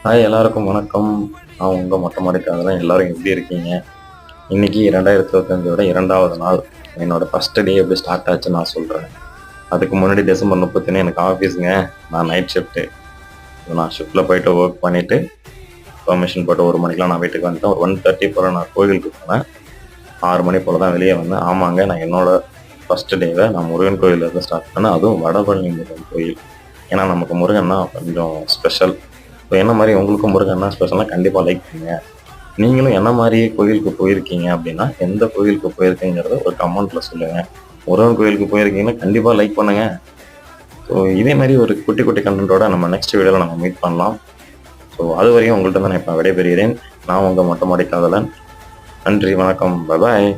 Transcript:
Hi எல்லாருக்கும் வணக்கம். நான் உங்கள் மொட்டை மாடிக்காரன். எல்லாரும் எப்படி இருக்கீங்க? இன்னைக்கு 2025ஓட 2வது நாள். என்னோட ஃபர்ஸ்ட் டே எப்படி ஸ்டார்ட் ஆச்சுன்னு நான் சொல்கிறேன். அதுக்கு முன்னாடி டிசம்பர் 31 எனக்கு ஆஃபீஸுங்க. நான் நைட் ஷிஃப்ட்டு. நான் ஷிஃப்ட்டில் போயிட்டு ஒர்க் பண்ணிவிட்டு பெர்மிஷன் போட்டு 1 மணிக்கெலாம் நான் வீட்டுக்கு வந்துட்டேன். ஒரு 1:30 போல் நான் கோயிலுக்கு போனேன். 6 மணி போல் தான் வெளியே வந்தேன். ஆமாங்க, நான் என்னோட ஃபர்ஸ்ட் டேவை நான் முருகன் கோயிலேருந்து ஸ்டார்ட் பண்ணேன். அதுவும் வடபழனி முருகன் கோயில். ஏன்னா நமக்கு முருகன்னா கொஞ்சம் ஸ்பெஷல். இப்போ என்ன மாதிரி உங்களுக்கும் முருகன்னா ஸ்பெஷலாக கண்டிப்பாக லைக் பண்ணுங்க. நீங்களும் என்ன மாதிரியே கோயிலுக்கு போயிருக்கீங்க அப்படின்னா எந்த கோயிலுக்கு போயிருக்கீங்கிறத ஒரு கமெண்ட்டில் சொல்லுங்கள். முருகன் கோயிலுக்கு போயிருக்கீங்கன்னா கண்டிப்பாக லைக் பண்ணுங்கள். ஸோ இதே மாதிரி ஒரு குட்டி குட்டி கண்டென்ட்டோட நம்ம நெக்ஸ்ட் வீடியோவில் நம்ம மீட் பண்ணலாம். ஸோ அது வரையும் உங்கள்கிட்ட தான் நான் இப்போ விடைபெறுகிறேன். நான் உங்கள் மொட்டை மாடி காதலன். நன்றி, வணக்கம், பாய்.